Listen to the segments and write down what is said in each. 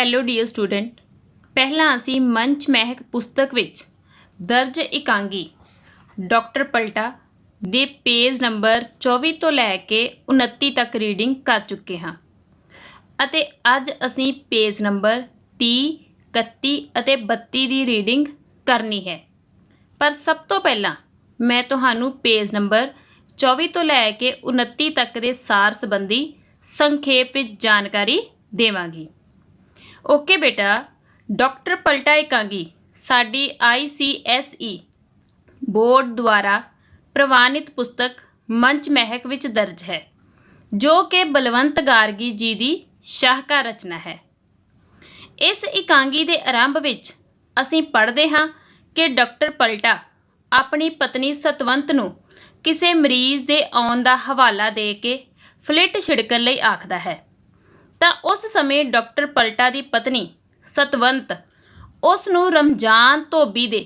Hello dear student. ਪਹਿਲਾਂ ਅਸੀਂ ਮੰਚ ਮਹਿਕ ਪੁਸਤਕ ਵਿੱਚ ਦਰਜ ਇਕਾਂਗੀ ਡਾਕਟਰ ਪਲਟਾ ਦੇ ਪੇਜ ਨੰਬਰ 24 ਤੋਂ ਲੈ ਕੇ 29 ਤੱਕ ਰੀਡਿੰਗ ਕਰ ਚੁੱਕੇ ਹਾਂ ਅਤੇ ਅੱਜ ਅਸੀਂ ਪੇਜ ਨੰਬਰ 30, 31 ਅਤੇ 32 ਦੀ ਰੀਡਿੰਗ ਕਰਨੀ ਹੈ। ਪਰ ਸਭ ਤੋਂ ਪਹਿਲਾਂ ਮੈਂ ਤੁਹਾਨੂੰ ਪੇਜ ਨੰਬਰ 24 ਤੋਂ ਲੈ ਕੇ 29 ਤੱਕ ਦੇ ਸਾਰ ਸੰਬੰਧੀ ਸੰਖੇਪ ਵਿੱਚ ਜਾਣਕਾਰੀ ਦੇਵਾਂਗੀ। ओके बेटा, डॉक्टर पलटा इकांगी साडी ICSE बोर्ड द्वारा प्रवानित पुस्तक मंच महक विच दर्ज है, जो कि बलवंत गार्गी जी की शाहकार रचना है। इस इकांगी के आरंभ विच असीं पढ़ते हाँ कि डॉक्टर पलटा अपनी पत्नी सतवंत नूं किसी मरीज़ के आउण दा हवाला दे के फ्लिट छिड़कण लई आखदा है। ਤਾਂ ਉਸ ਸਮੇਂ ਡਾਕਟਰ ਪਲਟਾ ਦੀ ਪਤਨੀ ਸਤਵੰਤ ਉਸ ਨੂੰ ਰਮਜ਼ਾਨ ਧੋਬੀ ਦੇ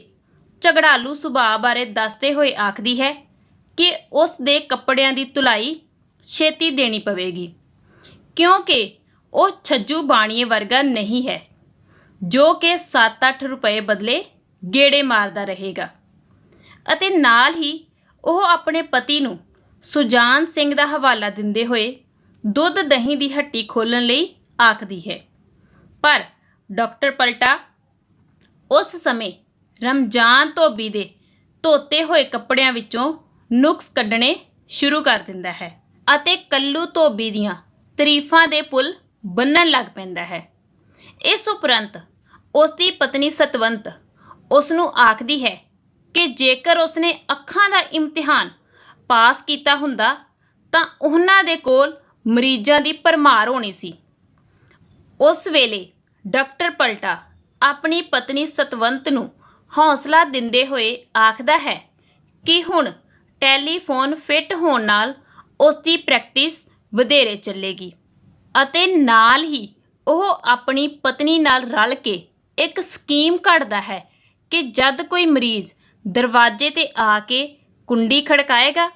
ਝਗੜਾਲੂ ਸੁਭਾਅ ਬਾਰੇ ਦੱਸਦੇ ਹੋਏ ਆਖਦੀ ਹੈ ਕਿ ਉਸ ਦੇ ਕੱਪੜਿਆਂ ਦੀ ਧੁਲਾਈ ਛੇਤੀ ਦੇਣੀ ਪਵੇਗੀ, ਕਿਉਂਕਿ ਉਹ ਛੱਜੂ ਬਾਣੀਏ ਵਰਗਾ ਨਹੀਂ ਹੈ ਜੋ ਕਿ 7-8 ਰੁਪਏ ਬਦਲੇ ਗੇੜੇ ਮਾਰਦਾ ਰਹੇਗਾ। ਅਤੇ ਨਾਲ ਹੀ ਉਹ ਆਪਣੇ ਪਤੀ ਨੂੰ ਸੁਜਾਨ ਸਿੰਘ ਦਾ ਹਵਾਲਾ ਦਿੰਦੇ ਹੋਏ ਦੁੱਧ ਦਹੀਂ ਦੀ ਹੱਟੀ ਖੋਲ੍ਹਣ ਲਈ ਆਖਦੀ ਹੈ। ਪਰ ਡਾਕਟਰ ਪਲਟਾ ਉਸ ਸਮੇਂ ਰਮਜ਼ਾਨ ਧੋਬੀ ਦੇ ਧੋਤੇ ਹੋਏ ਕੱਪੜਿਆਂ ਵਿੱਚੋਂ ਨੁਕਸ ਕੱਢਣੇ ਸ਼ੁਰੂ ਕਰ ਦਿੰਦਾ ਹੈ ਅਤੇ ਕੱਲੂ ਧੋਬੀ ਦੀਆਂ ਤਾਰੀਫਾਂ ਦੇ ਪੁੱਲ ਬੰਨਣ ਲੱਗ ਪੈਂਦਾ ਹੈ। ਇਸ ਉਪਰੰਤ ਉਸ ਦੀ ਪਤਨੀ ਸਤਵੰਤ ਉਸ ਨੂੰ ਆਖਦੀ ਹੈ ਕਿ ਜੇਕਰ ਉਸਨੇ ਅੱਖਾਂ ਦਾ ਇਮਤਿਹਾਨ ਪਾਸ ਕੀਤਾ ਹੁੰਦਾ ਤਾਂ ਉਹਨਾਂ ਦੇ ਕੋਲ ਮਰੀਜ਼ਾਂ ਦੀ ਭਰਮਾਰ ਹੋਣੀ ਸੀ। ਉਸ ਵੇਲੇ ਡਾਕਟਰ ਪਲਟਾ ਆਪਣੀ ਪਤਨੀ ਸਤਵੰਤ ਨੂੰ ਹੌਸਲਾ ਦਿੰਦੇ ਹੋਏ ਆਖਦਾ ਹੈ ਕਿ ਹੁਣ ਟੈਲੀਫੋਨ ਫਿੱਟ ਹੋਣ ਨਾਲ ਉਸ ਦੀ ਪ੍ਰੈਕਟਿਸ ਵਧੇਰੇ ਚੱਲੇਗੀ ਅਤੇ ਨਾਲ ਹੀ ਉਹ ਆਪਣੀ ਪਤਨੀ ਨਾਲ ਰਲ ਕੇ ਇੱਕ ਸਕੀਮ ਘੜਦਾ ਹੈ ਕਿ ਜਦ ਕੋਈ ਮਰੀਜ਼ ਦਰਵਾਜ਼ੇ 'ਤੇ ਆ ਕੇ ਕੁੰਡੀ ਖੜਕਾਏਗਾ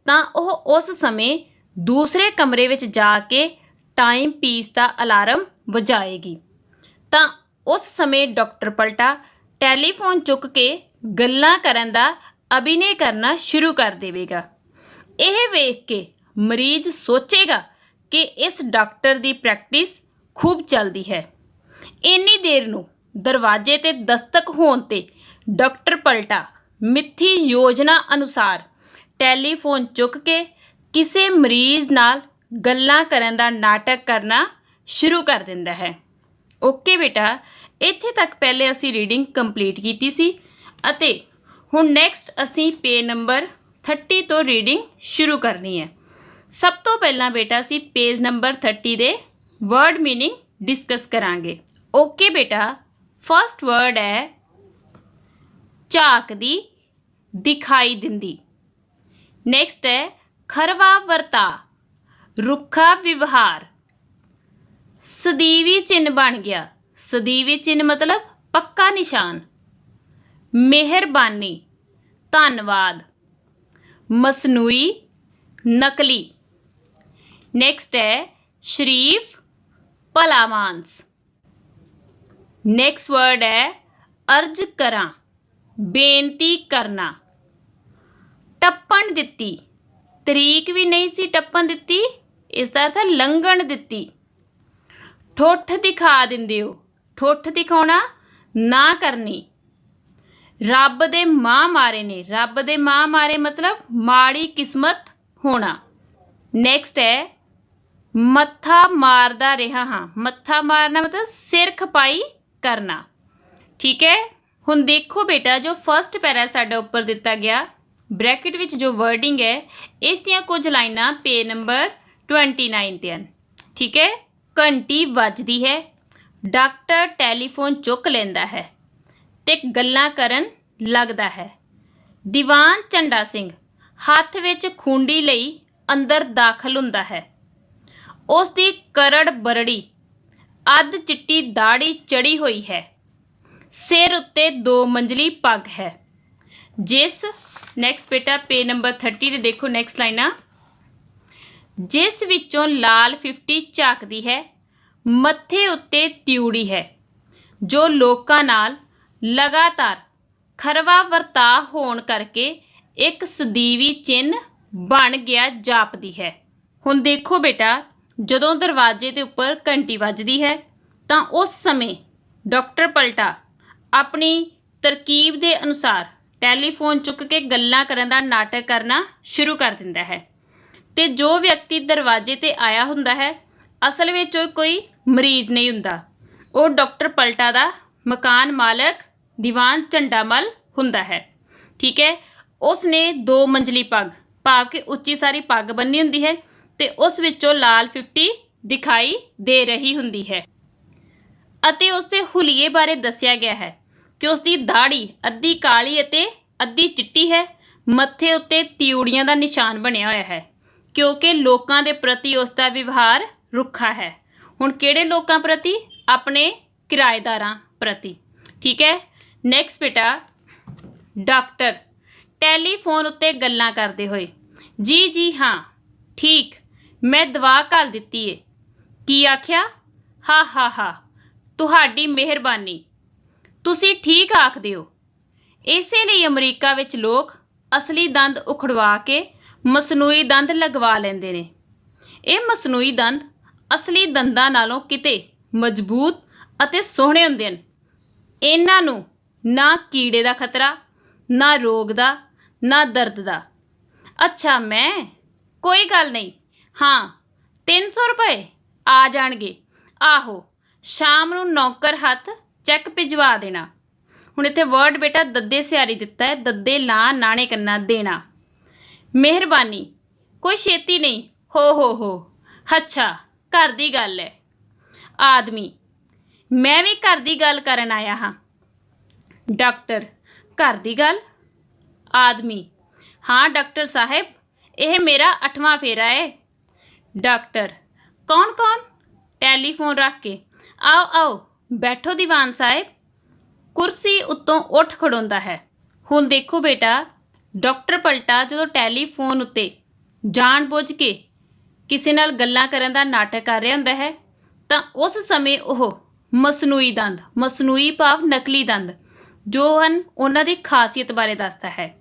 ਤਾਂ ਉਹ ਉਸ ਸਮੇਂ ਦੂਸਰੇ ਕਮਰੇ ਵਿੱਚ ਜਾ ਕੇ ਟਾਈਮ ਪੀਸ ਦਾ ਅਲਾਰਮ ਵਜਾਏਗੀ। ਤਾਂ ਉਸ ਸਮੇਂ ਡਾਕਟਰ ਪਲਟਾ ਟੈਲੀਫੋਨ ਚੁੱਕ ਕੇ ਗੱਲਾਂ ਕਰਨ ਦਾ ਅਭਿਨੈ ਕਰਨਾ ਸ਼ੁਰੂ ਕਰ ਦੇਵੇਗਾ। ਇਹ ਵੇਖ ਕੇ ਮਰੀਜ਼ ਸੋਚੇਗਾ ਕਿ ਇਸ ਡਾਕਟਰ ਦੀ ਪ੍ਰੈਕਟਿਸ ਖੂਬ ਚੱਲਦੀ ਹੈ। ਇੰਨੀ ਦੇਰ ਨੂੰ ਦਰਵਾਜ਼ੇ 'ਤੇ ਦਸਤਕ ਹੋਣ 'ਤੇ ਡਾਕਟਰ ਪਲਟਾ ਮਿੱਥੀ ਯੋਜਨਾ ਅਨੁਸਾਰ ਟੈਲੀਫੋਨ ਚੁੱਕ ਕੇ ਕਿਸੇ ਮਰੀਜ਼ ਨਾਲ ਗੱਲਾਂ ਕਰਨ ਦਾ ਨਾਟਕ ਕਰਨਾ ਸ਼ੁਰੂ ਕਰ ਦਿੰਦਾ ਹੈ। ਓਕੇ ਬੇਟਾ, ਇੱਥੇ ਤੱਕ ਪਹਿਲੇ ਅਸੀਂ ਰੀਡਿੰਗ ਕੰਪਲੀਟ ਕੀਤੀ ਸੀ ਅਤੇ ਹੁਣ ਨੈਕਸਟ ਅਸੀਂ ਪੇਜ ਨੰਬਰ 30 ਤੋਂ ਰੀਡਿੰਗ ਸ਼ੁਰੂ ਕਰਨੀ ਹੈ। ਸਭ ਤੋਂ ਪਹਿਲਾਂ ਬੇਟਾ ਅਸੀਂ ਪੇਜ ਨੰਬਰ 30 ਦੇ ਵਰਡ ਮੀਨਿੰਗ ਡਿਸਕਸ ਕਰਾਂਗੇ। ਓਕੇ ਬੇਟਾ, ਫਸਟ ਵਰਡ ਹੈ ਝਾਕਦੀ, ਦਿਖਾਈ ਦਿੰਦੀ। ਨੈਕਸਟ ਹੈ ਖਰਵਾ ਵਰਤਾ, ਰੁੱਖਾ ਵਿਵਹਾਰ। ਸਦੀਵੀ ਚਿੰਨ੍ਹ ਬਣ ਗਿਆ। ਸਦੀਵੀ ਚਿੰਨ੍ਹ ਮਤਲਬ ਪੱਕਾ ਨਿਸ਼ਾਨ। ਮਿਹਰਬਾਨੀ, ਧੰਨਵਾਦ। ਮਸਨੂਈ, ਨਕਲੀ। ਨੈਕਸਟ ਹੈ ਸ਼ਰੀਫ, ਭਲਾ ਮਾਨਸ। ਨੈਕਸਟ ਵਰਡ ਹੈ ਅਰਜ਼ ਕਰਾਂ, ਬੇਨਤੀ ਕਰਨਾ। ਟੱਪਣ ਦਿੱਤੀ, ਤਰੀਕ ਵੀ ਨਹੀਂ ਸੀ ਟੱਪਣ ਦਿੱਤੀ, ਇਸ ਦਾ ਅਰਥ ਹੈ ਲੰਘਣ ਦਿੱਤੀ। ਠੁੱਠ ਦਿਖਾ ਦਿੰਦੇ ਹੋ, ਠੁੱਠ ਦਿਖਾਉਣਾ, ਨਾ ਕਰਨੀ। ਰੱਬ ਦੇ ਮਾਂ ਮਾਰੇ ਨੇ, ਰੱਬ ਦੇ ਮਾਂ ਮਾਰੇ ਮਤਲਬ ਮਾੜੀ ਕਿਸਮਤ ਹੋਣਾ। ਨੈਕਸਟ ਹੈ ਮੱਥਾ ਮਾਰਦਾ ਰਿਹਾ ਹਾਂ। ਮੱਥਾ ਮਾਰਨਾ ਮਤਲਬ ਸਿਰ ਖਪਾਈ ਕਰਨਾ। ਠੀਕ ਹੈ, ਹੁਣ ਦੇਖੋ ਬੇਟਾ ਜੋ ਫਸਟ ਪੈਰਾ ਸਾਡਾ ਉੱਪਰ ਦਿੱਤਾ ਗਿਆ ਬ੍ਰੈਕਟ ਵਿੱਚ ਜੋ ਵਰਡਿੰਗ ਹੈ ਇਸ ਦੀਆਂ ਕੁਝ ਲਾਈਨਾਂ ਪੇਜ ਨੰਬਰ 29 ਤੇ ਹਨ। ਠੀਕ ਹੈ, ਘੰਟੀ ਵੱਜਦੀ ਹੈ, ਡਾਕਟਰ ਟੈਲੀਫੋਨ ਚੁੱਕ ਲੈਂਦਾ ਹੈ ਤੇ ਗੱਲਾਂ ਕਰਨ ਲੱਗਦਾ ਹੈ। ਦੀਵਾਨ ਝੰਡਾ ਸਿੰਘ ਹੱਥ ਵਿੱਚ ਖੂੰਡੀ ਲਈ ਅੰਦਰ ਦਾਖਲ ਹੁੰਦਾ ਹੈ। ਉਸ ਦੀ ਕਰੜ ਬਰੜੀ, ਅੱਧ ਚਿੱਟੀ ਦਾੜੀ ਚੜੀ ਹੋਈ ਹੈ। ਸਿਰ ਉੱਤੇ 2 ਮੰਜ਼ਲੀ ਪੱਗ ਹੈ। ਜਿਸ ਨੈਕਸਟ ਬੇਟਾ ਪੇਜ ਨੰਬਰ 30 ਤੇ ਦੇਖੋ ਨੈਕਸਟ ਲਾਈਨਾਂ। ਜਿਸ ਵਿੱਚੋਂ ਲਾਲ 50 ਝਾਕਦੀ ਹੈ, ਮੱਥੇ ਉੱਤੇ ਤਿਉੜੀ ਹੈ ਜੋ ਲੋਕਾਂ ਨਾਲ ਲਗਾਤਾਰ ਖਰਵਾ ਵਰਤਾਅ ਹੋਣ ਕਰਕੇ ਇੱਕ ਸਦੀਵੀ ਚਿੰਨ੍ਹ ਬਣ ਗਿਆ ਜਾਪਦੀ ਹੈ। ਹੁਣ ਦੇਖੋ ਬੇਟਾ, ਜਦੋਂ ਦਰਵਾਜ਼ੇ ਦੇ ਉੱਪਰ ਘੰਟੀ ਵੱਜਦੀ ਹੈ ਤਾਂ ਉਸ ਸਮੇਂ ਡਾਕਟਰ ਪਲਟਾ ਆਪਣੀ ਤਰਕੀਬ ਦੇ ਅਨੁਸਾਰ ਟੈਲੀਫੋਨ ਚੁੱਕ ਕੇ ਗੱਲਾਂ ਕਰਨ ਦਾ ਨਾਟਕ ਕਰਨਾ ਸ਼ੁਰੂ ਕਰ ਦਿੰਦਾ ਹੈ ਤੇ ਜੋ ਵਿਅਕਤੀ ਦਰਵਾਜ਼ੇ ਤੇ ਆਇਆ ਹੁੰਦਾ ਹੈ ਅਸਲ ਵਿੱਚ ਉਹ ਕੋਈ ਮਰੀਜ਼ ਨਹੀਂ ਹੁੰਦਾ, ਉਹ ਡਾਕਟਰ ਪਲਟਾ ਦਾ ਮਕਾਨ ਮਾਲਕ ਦੀਵਾਨ ਝੰਡਾਮਲ ਹੁੰਦਾ ਹੈ। ਠੀਕ ਹੈ, ਉਸ ਨੇ 2 ਮੰਜ਼ਲੀ ਪੱਗ ਭਾਵ ਕਿ ਉੱਚੀ ਸਾਰੀ ਪੱਗ ਬੰਨੀ ਹੁੰਦੀ ਹੈ ਤੇ ਉਸ ਵਿੱਚੋਂ ਲਾਲ 50 ਦਿਖਾਈ ਦੇ ਰਹੀ ਹੁੰਦੀ ਹੈ ਅਤੇ ਉਸ ਦੇ ਹੁਲੀਏ ਬਾਰੇ ਦੱਸਿਆ ਗਿਆ ਹੈ ਕਿ ਉਸ ਦੀ ਦਾੜੀ ਅੱਧੀ ਕਾਲੀ ਅਤੇ ਅੱਧੀ ਚਿੱਟੀ ਹੈ। ਮੱਥੇ ਉੱਤੇ ਤਿਉੜੀਆਂ ਦਾ ਨਿਸ਼ਾਨ ਬਣਿਆ ਹੋਇਆ ਹੈ ਕਿਉਂਕਿ ਲੋਕਾਂ ਦੇ ਪ੍ਰਤੀ ਉਸ ਦਾ ਵਿਵਹਾਰ ਰੁੱਖਾ ਹੈ। ਹੁਣ ਕਿਹੜੇ ਲੋਕਾਂ ਪ੍ਰਤੀ? ਆਪਣੇ ਕਿਰਾਏਦਾਰਾਂ ਪ੍ਰਤੀ। ਠੀਕ ਹੈ, ਨੈਕਸਟ ਬੇਟਾ, ਡਾਕਟਰ ਟੈਲੀਫੋਨ ਉੱਤੇ ਗੱਲਾਂ ਕਰਦੇ ਹੋਏ, ਜੀ ਜੀ ਹਾਂ ਠੀਕ, ਮੈਂ ਦਵਾ ਘੱਲ ਦਿੱਤੀ ਏ। ਕੀ ਆਖਿਆ? ਹਾ ਹਾ ਹਾ, ਤੁਹਾਡੀ ਮਿਹਰਬਾਨੀ, ਤੁਸੀਂ ਠੀਕ ਆਖਦੇ ਹੋ। ਇਸੇ ਲਈ ਅਮਰੀਕਾ ਵਿੱਚ ਲੋਕ ਅਸਲੀ ਦੰਦ ਉਖੜਵਾ ਕੇ ਮਸਨੂਈ ਦੰਦ ਲਗਵਾ ਲੈਂਦੇ ਨੇ। ਇਹ ਮਸਨੂਈ ਦੰਦ ਅਸਲੀ ਦੰਦਾਂ ਨਾਲੋਂ ਕਿਤੇ ਮਜ਼ਬੂਤ ਅਤੇ ਸੋਹਣੇ ਹੁੰਦੇ ਹਨ। ਇਹਨਾਂ ਨੂੰ ਨਾ ਕੀੜੇ ਦਾ ਖਤਰਾ, ਨਾ ਰੋਗ ਦਾ, ਨਾ ਦਰਦ ਦਾ। ਅੱਛਾ, ਮੈਂ ਕੋਈ ਗੱਲ ਨਹੀਂ, ਹਾਂ 300 ਰੁਪਏ ਆ ਜਾਣਗੇ। ਆਹੋ, ਸ਼ਾਮ ਨੂੰ ਨੌਕਰ ਹੱਥ ਚੈੱਕ ਭਿਜਵਾ ਦੇਣਾ। ਹੁਣ ਇੱਥੇ ਵਰਡ ਬੇਟਾ ਦੱਦੇ ਸਿਆਰੀ ਦਿੱਤਾ ਹੈ, ਦੱਦੇ ਲਾਂ ਨਾਣੇ ਕੰਨਾ ਦੇਣਾ। ਮਿਹਰਬਾਨੀ, ਕੋਈ ਛੇਤੀ ਨਹੀਂ, ਹੋ ਅੱਛਾ, ਘਰ ਦੀ ਗੱਲ ਹੈ। ਆਦਮੀ, ਮੈਂ ਵੀ ਘਰ ਦੀ ਗੱਲ ਕਰਨ ਆਇਆ ਹਾਂ। ਡਾਕਟਰ, ਘਰ ਦੀ ਗੱਲ? ਆਦਮੀ, ਹਾਂ ਡਾਕਟਰ ਸਾਹਿਬ, ਇਹ ਮੇਰਾ 8ਵਾਂ ਫੇਰਾ ਹੈ। ਡਾਕਟਰ, ਕੌਣ ਕੌਣ? ਟੈਲੀਫੋਨ ਰੱਖ ਕੇ, ਆਓ ਆਓ ਬੈਠੋ ਦੀਵਾਨ ਸਾਹਿਬ। ਕੁਰਸੀ ਉੱਤੋਂ ਉੱਠ ਖੜੋਂਦਾ ਹੈ। ਹੁਣ ਦੇਖੋ ਬੇਟਾ, ਡਾਕਟਰ ਪਲਟਾ ਜਦੋਂ ਟੈਲੀਫੋਨ ਉੱਤੇ ਜਾਣ-ਬੁੱਝ ਕੇ ਕਿਸੇ ਨਾਲ ਗੱਲਾਂ ਕਰਨ ਦਾ ਨਾਟਕ ਕਰ ਰਿਹਾ ਹੁੰਦਾ ਹੈ ਤਾਂ ਉਸ ਸਮੇਂ ਉਹ ਮਸਨੂਈ ਦੰਦ, ਮਸਨੂਈ ਭਾਵ ਨਕਲੀ ਦੰਦ ਜੋ ਹਨ ਉਹਨਾਂ ਦੀ ਖਾਸੀਅਤ ਬਾਰੇ ਦੱਸਦਾ ਹੈ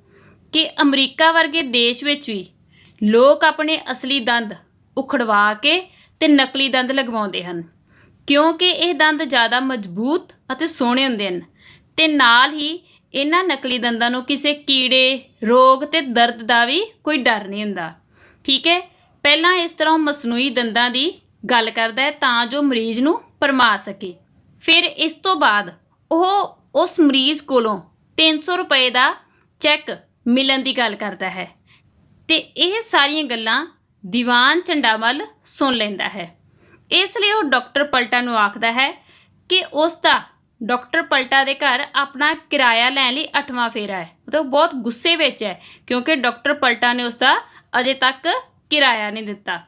ਕਿ ਅਮਰੀਕਾ ਵਰਗੇ ਦੇਸ਼ ਵਿੱਚ ਵੀ ਲੋਕ ਆਪਣੇ ਅਸਲੀ ਦੰਦ ਉਖੜਵਾ ਕੇ ਤੇ ਨਕਲੀ ਦੰਦ ਲਗਵਾਉਂਦੇ ਹਨ ਕਿਉਂਕਿ ਇਹ ਦੰਦ ਜ਼ਿਆਦਾ ਮਜ਼ਬੂਤ ਅਤੇ ਸੋਹਣੇ ਹੁੰਦੇ ਹਨ ਤੇ ਨਾਲ ਹੀ ਇਹਨਾਂ ਨਕਲੀ ਦੰਦਾਂ ਨੂੰ ਕਿਸੇ ਕੀੜੇ, ਰੋਗ ਤੇ ਦਰਦ ਦਾ ਵੀ ਕੋਈ ਡਰ ਨਹੀਂ ਹੁੰਦਾ। ਠੀਕ ਹੈ, ਪਹਿਲਾਂ ਇਸ ਤਰ੍ਹਾਂ ਮਸਨੂਈ ਦੰਦਾਂ ਦੀ ਗੱਲ ਕਰਦਾ ਹੈ ਤਾਂ ਜੋ ਮਰੀਜ਼ ਨੂੰ ਭਰਮਾ ਸਕੇ। ਫਿਰ ਇਸ ਤੋਂ ਬਾਅਦ ਉਹ ਉਸ ਮਰੀਜ਼ ਕੋਲੋਂ 300 ਰੁਪਏ ਦਾ ਚੈੱਕ ਮਿਲਣ ਦੀ ਗੱਲ ਕਰਦਾ ਹੈ ਤੇ ਇਹ ਸਾਰੀਆਂ ਗੱਲਾਂ ਦੀਵਾਨ ਝੰਡਾਮਲ ਸੁਣ ਲੈਂਦਾ ਹੈ। ਇਸ ਲਈ ਉਹ ਡਾਕਟਰ ਪਲਟਾ ਨੂੰ ਆਖਦਾ ਹੈ ਕਿ ਉਸ ਦਾ ਡਾਕਟਰ ਪਲਟਾ ਦੇ ਘਰ ਆਪਣਾ ਕਿਰਾਇਆ ਲੈਣ ਲਈ 8ਵਾਂ ਫੇਰਾ ਹੈ। ਉਹ ਬਹੁਤ ਗੁੱਸੇ ਵਿੱਚ ਹੈ ਕਿਉਂਕਿ ਡਾਕਟਰ ਪਲਟਾ ਨੇ ਉਸ ਦਾ ਅਜੇ ਤੱਕ ਕਿਰਾਇਆ ਨਹੀਂ ਦਿੱਤਾ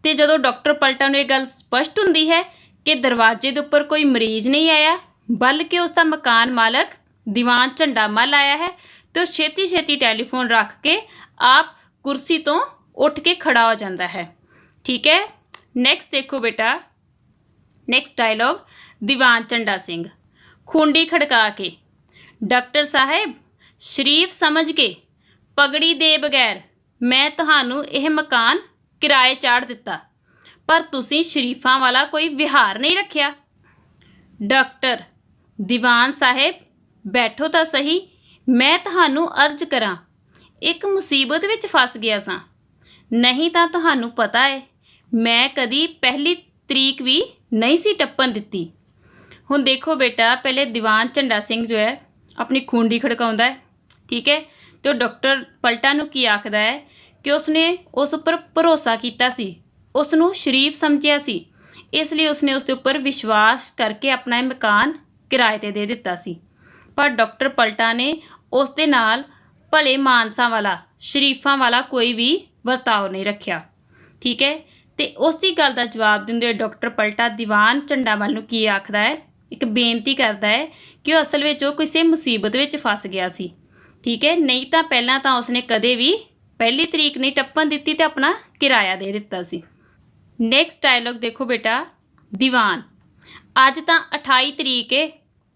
ਤੇ ਜਦੋਂ ਡਾਕਟਰ ਪਲਟਾ ਨੂੰ ਇਹ ਗੱਲ ਸਪਸ਼ਟ ਹੁੰਦੀ ਹੈ ਕਿ ਦਰਵਾਜ਼ੇ ਦੇ ਉੱਪਰ ਕੋਈ ਮਰੀਜ਼ ਨਹੀਂ ਆਇਆ ਬਲਕਿ ਉਸ ਦਾ ਮਕਾਨ ਮਾਲਕ ਦੀਵਾਨ ਝੰਡਾਮਲ ਆਇਆ ਹੈ ਤੇ ਉਹ ਛੇਤੀ ਟੈਲੀਫੋਨ ਰੱਖ ਕੇ ਆਪ ਕੁਰਸੀ ਤੋਂ ਉੱਠ ਕੇ ਖੜਾ ਹੋ ਜਾਂਦਾ ਹੈ। ਠੀਕ ਹੈ, ਨੈਕਸਟ ਦੇਖੋ ਬੇਟਾ, ਨੈਕਸਟ ਡਾਇਲੌਗ, ਦੀਵਾਨ ਝੰਡਾ ਸਿੰਘ ਖੁੰਡੀ ਖੜਕਾ ਕੇ, ਡਾਕਟਰ ਸਾਹਿਬ ਸ਼ਰੀਫ ਸਮਝ ਕੇ ਪਗੜੀ ਦੇ ਬਗੈਰ ਮੈਂ ਤੁਹਾਨੂੰ ਇਹ ਮਕਾਨ ਕਿਰਾਏ ਚਾੜ ਦਿੱਤਾ ਪਰ ਤੁਸੀਂ ਸ਼ਰੀਫਾਂ ਵਾਲਾ ਕੋਈ ਵਿਹਾਰ ਨਹੀਂ ਰੱਖਿਆ। ਡਾਕਟਰ, ਦੀਵਾਨ ਸਾਹਿਬ ਬੈਠੋ ਤਾਂ ਸਹੀ, ਮੈਂ ਤੁਹਾਨੂੰ ਅਰਜ਼ ਕਰਾਂ, ਇੱਕ ਮੁਸੀਬਤ ਵਿੱਚ ਫਸ ਗਿਆ ਸਾਂ। ਨਹੀਂ ਤਾਂ ਤੁਹਾਨੂੰ ਪਤਾ ਹੈ ਮੈਂ ਕਦੀ ਪਹਿਲੀ ਤਰੀਕ ਵੀ ਨਹੀਂ ਸੀ ਟੱਪਣ ਦਿੱਤੀ। ਹੁਣ ਦੇਖੋ ਬੇਟਾ, ਪਹਿਲੇ ਦੀਵਾਨ ਝੰਡਾ ਸਿੰਘ ਜੋ ਹੈ ਆਪਣੀ ਖੂੰਡੀ ਖੜਕਾਉਂਦਾ ਹੈ। ਠੀਕ ਹੈ, ਤੇ ਉਹ ਡਾਕਟਰ ਪਲਟਾ ਨੂੰ ਕੀ ਆਖਦਾ ਹੈ ਕਿ ਉਸਨੇ ਉਸ ਉੱਪਰ ਭਰੋਸਾ ਕੀਤਾ ਸੀ, ਉਸ ਨੂੰ ਸ਼ਰੀਫ ਸਮਝਿਆ ਸੀ, ਇਸ ਲਈ ਉਸਨੇ ਉਸ ਦੇ ਉੱਪਰ ਵਿਸ਼ਵਾਸ ਕਰਕੇ ਆਪਣਾ ਇਹ ਮਕਾਨ ਕਿਰਾਏ 'ਤੇ ਦੇ ਦਿੱਤਾ ਸੀ। ਪਰ ਡਾਕਟਰ ਪਲਟਾ ਨੇ ਉਸ ਦੇ ਨਾਲ ਭਲੇ ਮਾਨਸਾਂ ਵਾਲਾ, ਸ਼ਰੀਫਾਂ ਵਾਲਾ ਕੋਈ ਵੀ ਵਰਤਾਓ ਨਹੀਂ ਰੱਖਿਆ। ਠੀਕ ਹੈ, ਤੇ ਉਸ ਦੀ ਗੱਲ ਦਾ ਜਵਾਬ ਦਿੰਦੇ ਹੋਏ ਡਾਕਟਰ ਪਲਟਾ ਦੀਵਾਨ ਝੰਡਾਮਲ ਨੂੰ ਕੀ ਆਖਦਾ ਹੈ, ਇੱਕ ਬੇਨਤੀ ਕਰਦਾ ਹੈ ਕਿ ਉਹ ਅਸਲ ਵਿੱਚ ਉਹ ਕਿਸੇ ਮੁਸੀਬਤ ਵਿੱਚ ਫਸ ਗਿਆ ਸੀ। ਠੀਕ ਹੈ, ਨਹੀਂ ਤਾਂ ਪਹਿਲਾਂ ਤਾਂ ਉਸਨੇ ਕਦੇ ਵੀ ਪਹਿਲੀ ਤਰੀਕ ਨਹੀਂ ਟੱਪਣ ਦਿੱਤੀ ਤੇ ਆਪਣਾ ਕਿਰਾਇਆ ਦੇ ਦਿੱਤਾ ਸੀ। ਨੈਕਸਟ ਡਾਇਲੌਗ ਦੇਖੋ ਬੇਟਾ, ਦੀਵਾਨ ਅੱਜ ਤਾਂ 28 ਤਰੀਕ ਏ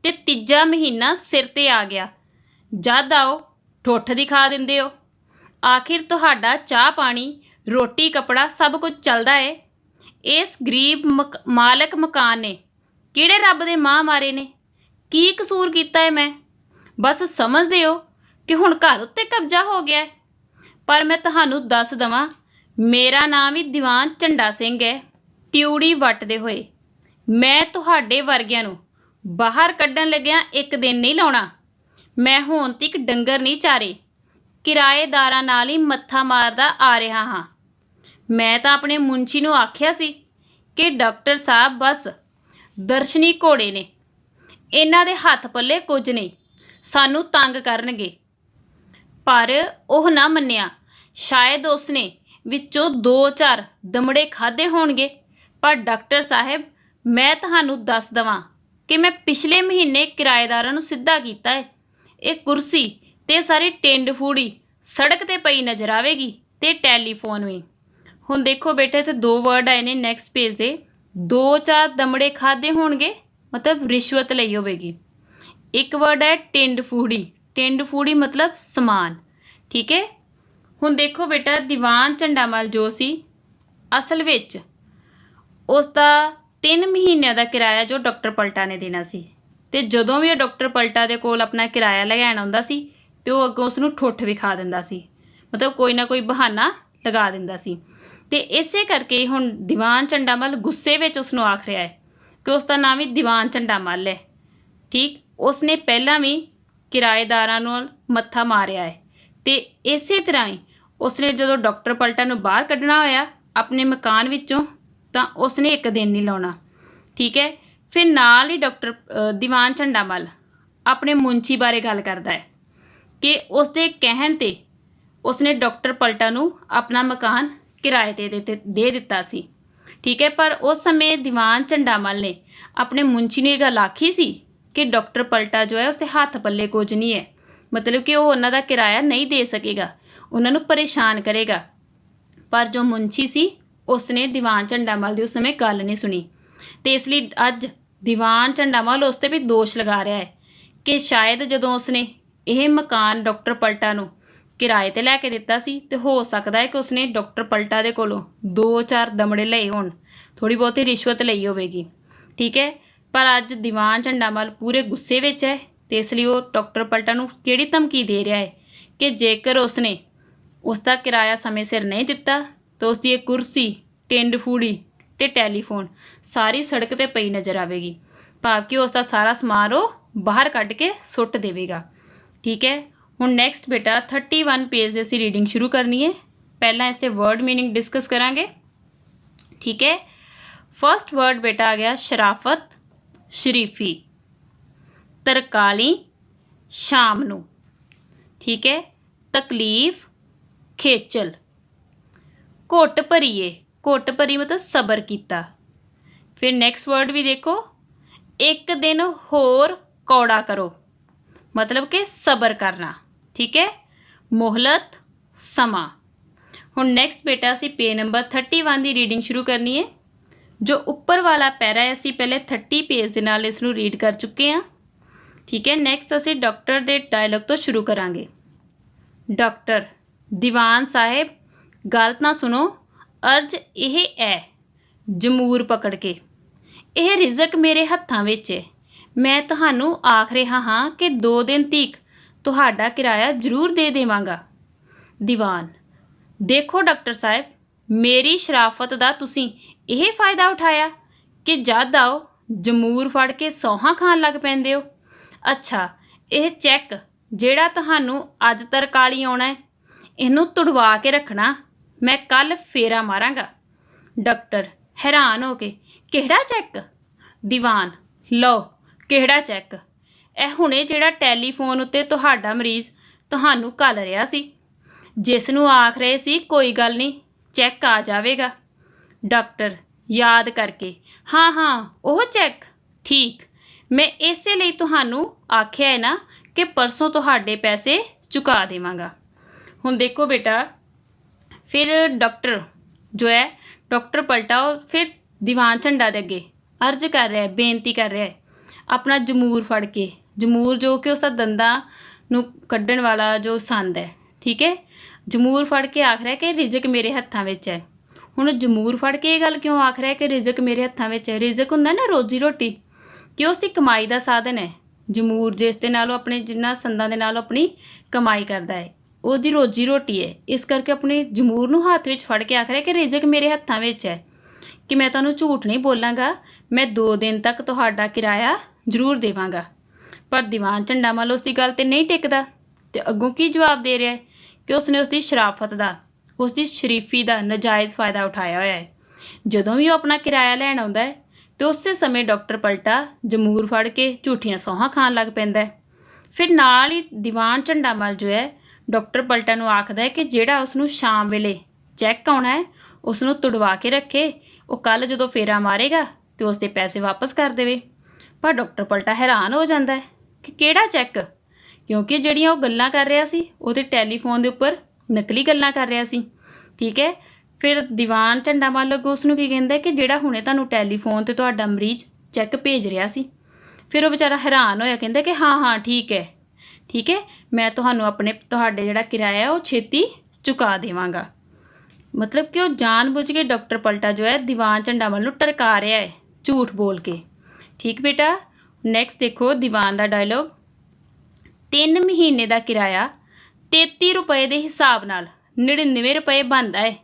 ਤੇ ਤੀਜਾ ਮਹੀਨਾ ਸਿਰ ਤੇ ਆ ਗਿਆ। ਜਦ ਆਓ ਠੁੱਠ ਦਿਖਾ ਦਿੰਦੇ ਹੋ। ਆਖਿਰ ਤੁਹਾਡਾ ਚਾਹ ਪਾਣੀ ਰੋਟੀ ਕੱਪੜਾ ਸਭ ਕੁਝ ਚੱਲਦਾ ਏ। ਇਸ ਗਰੀਬ ਮਾਲਕ ਮਕਾਨ ਨੇ ਕਿਹੜੇ ਰੱਬ ਦੇ ਮਾਂ ਮਾਰੇ ਨੇ? ਕੀ ਕਸੂਰ ਕੀਤਾ ਏ ਮੈਂ? ਬਸ ਸਮਝਦੇ ਹੋ ਕਿ ਹੁਣ ਘਰ ਉੱਤੇ ਕਬਜ਼ਾ ਹੋ ਗਿਆ ਹੈ। ਪਰ ਮੈਂ ਤੁਹਾਨੂੰ ਦੱਸ ਦਵਾਂ, ਮੇਰਾ ਨਾਮ ਵੀ ਦੀਵਾਨ ਝੰਡਾ ਸਿੰਘ ਹੈ। ਤਿਊੜੀ ਵੱਟਦੇ ਹੋਏ ਮੈਂ ਤੁਹਾਡੇ ਵਰਗਿਆਂ ਨੂੰ ਬਾਹਰ ਕੱਢਣ ਲੱਗਿਆ ਇੱਕ ਦਿਨ ਨਹੀਂ ਲਾਉਣਾ। ਮੈਂ ਹੁਣ ਤੱਕ ਡੰਗਰ ਨਹੀਂ ਚਾਰੇ, ਕਿਰਾਏਦਾਰਾਂ ਨਾਲ ਹੀ ਮੱਥਾ ਮਾਰਦਾ ਆ ਰਿਹਾ ਹਾਂ। ਮੈਂ ਤਾਂ ਆਪਣੇ ਮੁੰਸ਼ੀ ਨੂੰ ਆਖਿਆ ਸੀ ਕਿ ਡਾਕਟਰ ਸਾਹਿਬ ਬਸ ਦਰਸ਼ਨੀ ਘੋੜੇ ਨੇ, ਇਹਨਾਂ ਦੇ ਹੱਥ ਪੱਲੇ ਕੁਝ ਨਹੀਂ, ਸਾਨੂੰ ਤੰਗ ਕਰਨਗੇ। ਪਰ ਉਹ ਨਾ ਮੰਨਿਆ। ਸ਼ਾਇਦ ਉਸਨੇ ਵਿੱਚੋਂ 2-4 ਦਮੜੇ ਖਾਧੇ ਹੋਣਗੇ। ਪਰ ਡਾਕਟਰ ਸਾਹਿਬ, ਮੈਂ ਤੁਹਾਨੂੰ ਦੱਸ ਦਵਾਂ ਕਿ ਮੈਂ ਪਿਛਲੇ ਮਹੀਨੇ ਕਿਰਾਏਦਾਰਾਂ ਨੂੰ ਸਿੱਧਾ ਕੀਤਾ ਹੈ। ਇਹ ਕੁਰਸੀ ਤੇ ਸਾਰੀ ਟਿੰਡ ਫੂੜੀ ਸੜਕ ਤੇ ਪਈ ਨਜ਼ਰ ਆਵੇਗੀ ਤੇ ਟੈਲੀਫੋਨ ਵੀ। ਹੁਣ ਦੇਖੋ ਬੇਟੇ, ਇੱਥੇ 2 ਵਰਡ ਆਏ ਨੇ ਨੈਕਸਟ ਪੇਜ ਦੇ। 2-4 ਦਮੜੇ ਖਾਧੇ ਹੋਣਗੇ ਮਤਲਬ ਰਿਸ਼ਵਤ ਲਈ ਹੋਵੇਗੀ। ਇੱਕ ਵਰਡ ਹੈ ਟਿੰਡ ਫੂੜੀ। ਟਿੰਡ ਫੂੜੀ ਮਤਲਬ ਸਮਾਨ। ਠੀਕ ਹੈ। ਹੁਣ ਦੇਖੋ ਬੇਟਾ, ਦੀਵਾਨ ਝੰਡਾਮਲ ਜੋ ਸੀ ਅਸਲ ਵਿੱਚ ਉਸ ਦਾ 3 ਮਹੀਨਿਆਂ ਦਾ ਕਿਰਾਇਆ ਜੋ ਡਾਕਟਰ ਪਲਟਾ ਨੇ ਦੇਣਾ ਸੀ। ਤੇ ਜਦੋਂ ਵੀ ਉਹ ਡਾਕਟਰ ਪਲਟਾ ਦੇ ਕੋਲ ਆਪਣਾ ਕਿਰਾਇਆ ਲੈਣ ਆਉਂਦਾ ਸੀ ਤੇ ਉਹ ਅੱਗੋਂ ਉਸ ਨੂੰ ਠੁੱਠ ਵਿਖਾ ਦਿੰਦਾ ਸੀ, ਮਤਲਬ ਕੋਈ ਨਾ ਕੋਈ ਬਹਾਨਾ ਲਗਾ ਦਿੰਦਾ ਸੀ। ਤੇ ਇਸੇ ਕਰਕੇ ਹੁਣ ਦੀਵਾਨ ਝੰਡਾਮਲ ਗੁੱਸੇ ਵਿੱਚ ਉਸ ਨੂੰ ਆਖ ਰਿਹਾ ਹੈ ਕਿ ਉਸ ਦਾ ਨਾਮ ਵੀ ਦੀਵਾਨ ਝੰਡਾਮਲ ਹੈ। ਠੀਕ, ਉਸ ਨੇ ਪਹਿਲਾਂ ਵੀ ਕਿਰਾਏਦਾਰਾਂ ਨਾਲ ਮੱਥਾ ਮਾਰਿਆ ਹੈ ਤੇ ਇਸੇ ਤਰ੍ਹਾਂ ਹੀ ਉਸਨੇ ਜਦੋਂ ਡਾਕਟਰ ਪਲਟਾ ਨੂੰ ਬਾਹਰ ਕੱਢਣਾ ਹੋਇਆ ਆਪਣੇ ਮਕਾਨ ਵਿੱਚੋਂ ਤਾਂ ਉਸਨੇ ਇੱਕ ਦਿਨ ਨਹੀਂ ਲਾਉਣਾ। ਠੀਕ ਹੈ। ਫਿਰ ਨਾਲ ਹੀ ਡਾਕਟਰ ਦੀਵਾਨ ਝੰਡਾਮਲ ਆਪਣੇ ਮੁੰਸ਼ੀ ਬਾਰੇ ਗੱਲ ਕਰਦਾ ਹੈ ਕਿ ਉਸਦੇ ਕਹਿਣ 'ਤੇ ਉਸਨੇ ਡਾਕਟਰ ਪਲਟਾ ਨੂੰ ਆਪਣਾ ਮਕਾਨ ਕਿਰਾਏ 'ਤੇ ਦੇ ਦਿੱਤਾ ਸੀ। ਠੀਕ ਹੈ। ਪਰ ਉਸ ਸਮੇਂ ਦੀਵਾਨ ਝੰਡਾਮਲ ਨੇ ਆਪਣੇ ਮੁੰਸ਼ੀ ਨੂੰ ਇਹ ਗੱਲ ਆਖੀ ਸੀ ਕਿ ਡਾਕਟਰ ਪਲਟਾ ਜੋ ਹੈ ਉਸਦੇ ਹੱਥ ਪੱਲੇ ਕੁਝ ਨਹੀਂ ਹੈ, ਮਤਲਬ ਕਿ ਉਹ ਉਹਨਾਂ ਦਾ ਕਿਰਾਇਆ ਨਹੀਂ ਦੇ ਸਕੇਗਾ, ਉਹਨਾਂ ਨੂੰ ਪਰੇਸ਼ਾਨ ਕਰੇਗਾ। ਪਰ ਜੋ ਮੁੰਸ਼ੀ ਸੀ ਉਸਨੇ ਦੀਵਾਨ ਝੰਡਾਮਲ ਦੀ ਉਸ ਸਮੇਂ ਗੱਲ ਨਹੀਂ ਸੁਣੀ ਤੇ ਇਸ ਲਈ ਅੱਜ ਦੀਵਾਨ ਝੰਡਾਮਲ ਉਸ 'ਤੇ ਵੀ ਦੋਸ਼ ਲਗਾ ਰਿਹਾ ਹੈ ਕਿ ਸ਼ਾਇਦ ਜਦੋਂ ਉਸਨੇ ਇਹ ਮਕਾਨ ਡਾਕਟਰ ਪਲਟਾ ਨੂੰ ਕਿਰਾਏ 'ਤੇ ਲੈ ਕੇ ਦਿੱਤਾ ਸੀ ਤੇ ਹੋ ਸਕਦਾ ਹੈ ਕਿ ਉਸਨੇ ਡਾਕਟਰ ਪਲਟਾ ਦੇ ਕੋਲੋਂ 2-4 ਦਮੜੇ ਲਏ ਹੋਣ, ਥੋੜ੍ਹੀ ਬਹੁਤੀ ਰਿਸ਼ਵਤ ਲਈ ਹੋਵੇਗੀ। ਠੀਕ ਹੈ। ਪਰ ਅੱਜ ਦੀਵਾਨ ਝੰਡਾਮਲ ਪੂਰੇ ਗੁੱਸੇ ਵਿੱਚ ਹੈ ਤੇ ਇਸ ਲਈ ਉਹ ਡਾਕਟਰ ਪਲਟਾ ਨੂੰ ਕਿਹੜੀ ਧਮਕੀ ਦੇ ਰਿਹਾ ਹੈ ਕਿ ਜੇਕਰ ਉਸਨੇ ਉਸ ਦਾ ਕਿਰਾਇਆ ਸਮੇਂ ਸਿਰ ਨਹੀਂ ਦਿੱਤਾ ਤਾਂ ਉਸ ਦੀ ਇਹ ਕੁਰਸੀ, ਟਿੰਡ ਫੂੜੀ ਤੇ ਟੈਲੀਫੋਨ ਸਾਰੀ ਸੜਕ 'ਤੇ ਪਈ ਨਜ਼ਰ ਆਵੇਗੀ, ਭਾਵ ਕਿ ਉਸ ਦਾ ਸਾਰਾ ਸਮਾਨ ਉਹ ਬਾਹਰ ਕੱਢ ਕੇ ਸੁੱਟ ਦੇਵੇਗਾ। ਠੀਕ ਹੈ। ਹੁਣ ਨੈਕਸਟ ਬੇਟਾ 31 ਪੇਜ ਦੇ ਅਸੀਂ ਰੀਡਿੰਗ ਸ਼ੁਰੂ ਕਰਨੀ ਹੈ। ਪਹਿਲਾਂ ਇਸ ਦੇ ਵਰਡ ਮੀਨਿੰਗ ਡਿਸਕਸ ਕਰਾਂਗੇ। ਠੀਕ ਹੈ। ਫਸਟ ਵਰਡ ਬੇਟਾ ਆ ਗਿਆ ਸ਼ਰਾਫਤ, ਸ਼ਰੀਫੀ। ਤਰਕਾਲੀ, ਸ਼ਾਮ ਨੂੰ। ਠੀਕ ਹੈ। ਤਕਲੀਫ, ਖੇਚਲ। ਘੁੱਟ ਭਰੀਏ, ਘੁੱਟ ਭਰੀ ਮਤਲਬ ਸਬਰ ਕੀਤਾ। ਫਿਰ ਨੈਕਸਟ ਵਰਡ ਵੀ ਦੇਖੋ, ਇੱਕ ਦਿਨ ਹੋਰ ਕੌੜਾ ਕਰੋ, ਮਤਲਬ ਕਿ ਸਬਰ ਕਰਨਾ। ਠੀਕ ਹੈ। ਮੁਹਲਤ, ਸਮਾਂ। ਹੁਣ ਨੈਕਸਟ ਬੇਟਾ ਅਸੀਂ ਪੇਜ ਨੰਬਰ 31 ਦੀ ਰੀਡਿੰਗ ਸ਼ੁਰੂ ਕਰਨੀ ਹੈ। ਜੋ ਉੱਪਰ ਵਾਲਾ ਪੈਰਾ ਹੈ ਅਸੀਂ ਪਹਿਲੇ 30 ਪੇਜ ਦੇ ਨਾਲ ਇਸ ਨੂੰ ਰੀਡ ਕਰ ਚੁੱਕੇ ਹਾਂ। ਠੀਕ ਹੈ। ਨੈਕਸਟ ਅਸੀਂ ਡਾਕਟਰ ਦੇ ਡਾਇਲੌਗ ਤੋਂ ਸ਼ੁਰੂ ਕਰਾਂਗੇ। ਡਾਕਟਰ, ਦੀਵਾਨ ਸਾਹਿਬ ਗੱਲ ਤਾਂ ਸੁਣੋ। ਅਰਜ਼ ਇਹ ਹੈ, ਜਮੂਰ ਪਕੜ ਕੇ, ਇਹ ਰਿਜ਼ਕ ਮੇਰੇ ਹੱਥਾਂ ਵਿੱਚ ਹੈ। ਮੈਂ ਤੁਹਾਨੂੰ ਆਖ ਰਿਹਾ ਹਾਂ ਕਿ 2 ਦਿਨ ਤੀਕ ਤੁਹਾਡਾ ਕਿਰਾਇਆ ਜ਼ਰੂਰ ਦੇ ਦੇਵਾਂਗਾ। ਦੀਵਾਨ, ਦੇਖੋ ਡਾਕਟਰ ਸਾਹਿਬ, ਮੇਰੀ ਸ਼ਰਾਫਤ ਦਾ ਤੁਸੀਂ ਇਹ ਫਾਇਦਾ ਉਠਾਇਆ ਕਿ ਜਦ ਆਓ ਜਮੂਰ ਫੜ ਕੇ ਸੌਹਾਂ ਖਾਣ ਲੱਗ ਪੈਂਦੇ ਹੋ। ਅੱਛਾ, ਇਹ ਚੈੱਕ ਜਿਹੜਾ ਤੁਹਾਨੂੰ ਅੱਜ ਤਰਕਾਲੀ ਆਉਣਾ ਹੈ, ਇਹਨੂੰ ਤੁੜਵਾ ਕੇ ਰੱਖਣਾ, ਮੈਂ ਕੱਲ੍ਹ ਫੇਰਾ ਮਾਰਾਂਗਾ। ਡਾਕਟਰ ਹੈਰਾਨ ਹੋ ਕੇ, ਕਿਹੜਾ ਚੈੱਕ? ਦੀਵਾਨ, ਲਓ ਕਿਹੜਾ ਚੈੱਕ? ਇਹ ਹੁਣੇ ਜਿਹੜਾ ਟੈਲੀਫੋਨ ਉੱਤੇ ਤੁਹਾਡਾ ਮਰੀਜ਼ ਤੁਹਾਨੂੰ ਘੱਲ ਰਿਹਾ ਸੀ, ਜਿਸ ਨੂੰ ਆਖ ਰਹੇ ਸੀ ਕੋਈ ਗੱਲ ਨਹੀਂ ਚੈੱਕ ਆ ਜਾਵੇਗਾ। ਡਾਕਟਰ ਯਾਦ ਕਰਕੇ, ਹਾਂ ਉਹ ਚੈੱਕ। ਠੀਕ, ਮੈਂ ਇਸੇ ਲਈ ਤੁਹਾਨੂੰ ਆਖਿਆ ਹੈ ਨਾ ਕਿ ਪਰਸੋਂ ਤੁਹਾਡੇ ਪੈਸੇ ਚੁਕਾ ਦੇਵਾਂਗਾ। ਹੁਣ ਦੇਖੋ ਬੇਟਾ, ਫਿਰ ਡਾਕਟਰ ਜੋ ਹੈ ਡਾਕਟਰ ਪਲਟਾ ਉਹ ਫਿਰ ਦੀਵਾਨ ਝੰਡਾ ਦੇ ਅੱਗੇ अर्ज कर रहा है, बेनती कर रहा है अपना जमूर फड़ के, जमूर जो कि उसका दंदां नूं कड्ढण वाला जो संद है, ठीक है। जमूर फड़ के आख रहा है कि रिजक मेरे हत्थां विच है। हुण जमूर फड़ के ये गल क्यों आख रहा है कि रिजक मेरे हत्थां विच है? रिजक हुंदा ना रोजी रोटी, कि उसकी कमाई का साधन है। जमूर जिस दे नालों अपने जिन्हां संदां दे नालों अपनी कमाई करदा है, ਉਹਦੀ रोजी रोटी है। इस करके अपने जमूर नूं हत्थ विच फड़ के आख रहा है कि रिजक मेरे हत्थां विच है, कि मैं तुहानूं झूठ नहीं बोलांगा, मैं 2 दिन तक तुहाडा किराया जरूर देवांगा। पर दीवान झंडा मल उसकी गल ते नहीं टिकदा, ते अग्गों की जवाब दे रहा है कि उसने उसकी शराफत का, उसकी शरीफी का नजायज़ फ़ायदा उठाया होया है। जदों भी वो अपना किराया लैण आउंदा है तो उस समय डॉक्टर पलटा जमूर फड़ के झूठियां सौहां खाण लग पैंदा है। फिर नाल ही दीवान झंडा मल जो है डॉक्टर पलटा नूं आखदा है कि जिहड़ा उसनूं शाम वेले चैक आउणा है उसनूं तुड़वा के रखे, वो कल जदों फेरा मारेगा तो उसके पैसे वापस कर देवे। पर डॉक्टर पलटा हैरान हो जाता है कि किहड़ा चैक, क्योंकि जिहड़ियां वो गल्लां कर रहा सी ਉਹਦੇ टैलीफोन के उपर नकली गल्लां कर रहा सी, ठीक है। फिर दीवान झंडा मल अगों उसनूं की कहंदा कि जिहड़ा हुणे तुहानूं टैलीफोन ते तुहाडा मरीज चैक भेज रहा सी। फिर वो बेचारा हैरान होया, कहंदा कि हाँ हाँ ठीक है, मैं तुहानूं अपने तुहाडे जिहड़ा किराया वो छेती चुका देवांगा। मतलब कि वो जानबुझ के डॉक्टर पलटा जो है दीवान झंडा मल नूं टरका रहा है झूठ बोल के, ठीक बेटा। नैक्सट देखो दीवान का डायलॉग। 3 महीने का किराया 33 रुपए के हिसाब नाल 99 रुपए बनता है,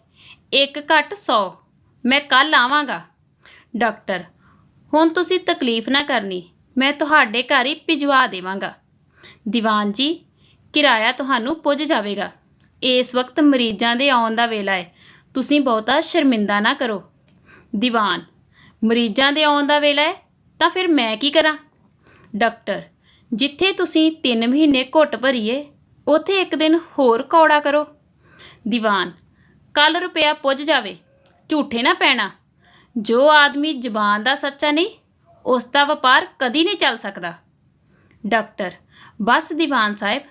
एक घट 100, मैं कल आवांगा। डॉक्टर हुण तुसीं तकलीफ ना करनी, मैं तुहाडे घर ही भिजवा देवांगा। दीवान जी किराया तुहानूं पुज जावेगा, इस वक्त मरीजां दे आउण दा वेला है, तुसीं बहुता शर्मिंदा ना करो। दीवान मरीजां दे आउण दा वेला है तां फिर मैं की करां? डॉक्टर जिथे तुसीं 3 महीने घुट भरीए उत्थे एक दिन होर कौड़ा करो। दीवान कल रुपया पुज जावे, झूठे ना पैना, जो आदमी जबान का सच्चा नहीं उसका व्यापार कदी नहीं चल सकता। डॉक्टर बस दीवान साहब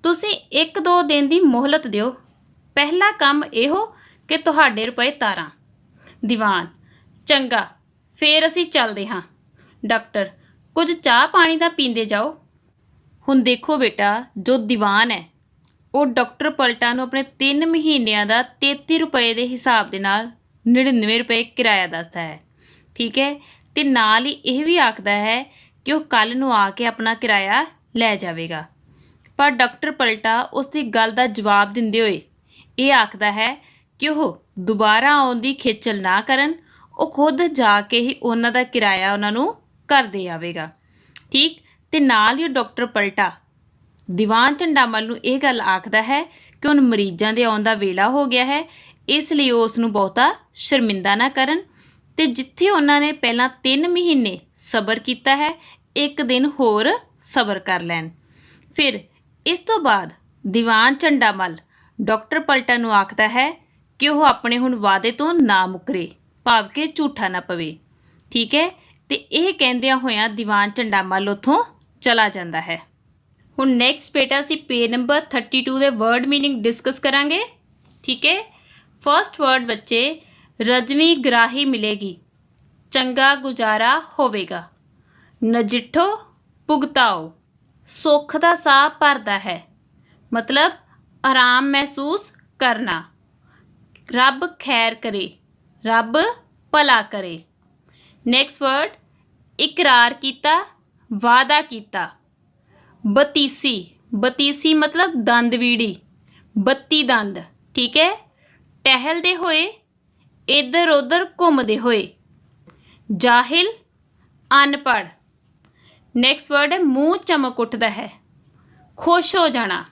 तुसीं 1-2 दिन की मोहलत दिओ, पहला काम इहो कि तुहाडे रुपए तारां। दीवान चंगा फिर असीं चलदे हां। डॉक्टर कुछ चाह पानी दा पींदे जाओ। हुण देखो बेटा जो दीवान है वो डॉक्टर पलटा नूं अपने 3 महीनों का 33 रुपए के हिसाब के नाल 99 रुपए किराया दसदा है, ठीक है। तो नाल ही यह भी आखदा है कि वह कल नूं आके अपना किराया लै जावेगा। पर डॉक्टर पलटा उसकी गल का जवाब दिंदे होए ये आखदा है कि वह दोबारा आउण दी खेचल ना करन, वो खुद जाके ही उन्हां दा किराया उन्हां नूं घर दे आवेगा, ठीक। ते नाल ही डॉक्टर पलटा दीवान झंडा मल नूं यह गल आखदा है कि हुण मरीजां दे आउण दा वेला हो गया है, इसलिए उस नूं बहुता शर्मिंदा ना करन, ते जिथे उन्हां ने पहलां 3 महीने सबर कीता है एक दिन होर सबर कर लैन। फिर इस तो बाद दीवान झंडा मल डॉक्टर पलटा नूं आखदा है कि वह अपने हुण वादे तो ना मुकरे, भाव के झूठा ना पवे, ठीक है। तो यह कहंदियां होइयां दीवान झंडा मल उत्थों चला जाता है। हुण नैक्सट बेटा असीं पेज नंबर 32 के वर्ड मीनिंग डिस्कस करांगे, ठीक है। फर्स्ट वर्ड बच्चे रजवी ग्राही मिलेगी, चंगा गुजारा होवेगा, नजिठो भुगताओ, सुख का साह भरदा है, मतलब आराम महसूस करना, रब खैर करे, रब भला करे। नैक्सट वर्ड इकरार कीता, वादा कीता, बतीसी, बतीसी मतलब दंद बीड़ी, 32 दंद, ठीक है। टहलदे होए, इधर उधर घूमदे होए, जाहिल अनपढ़। नैक्सट वर्ड है मूँह चमक उठदा है, खुश हो जाना,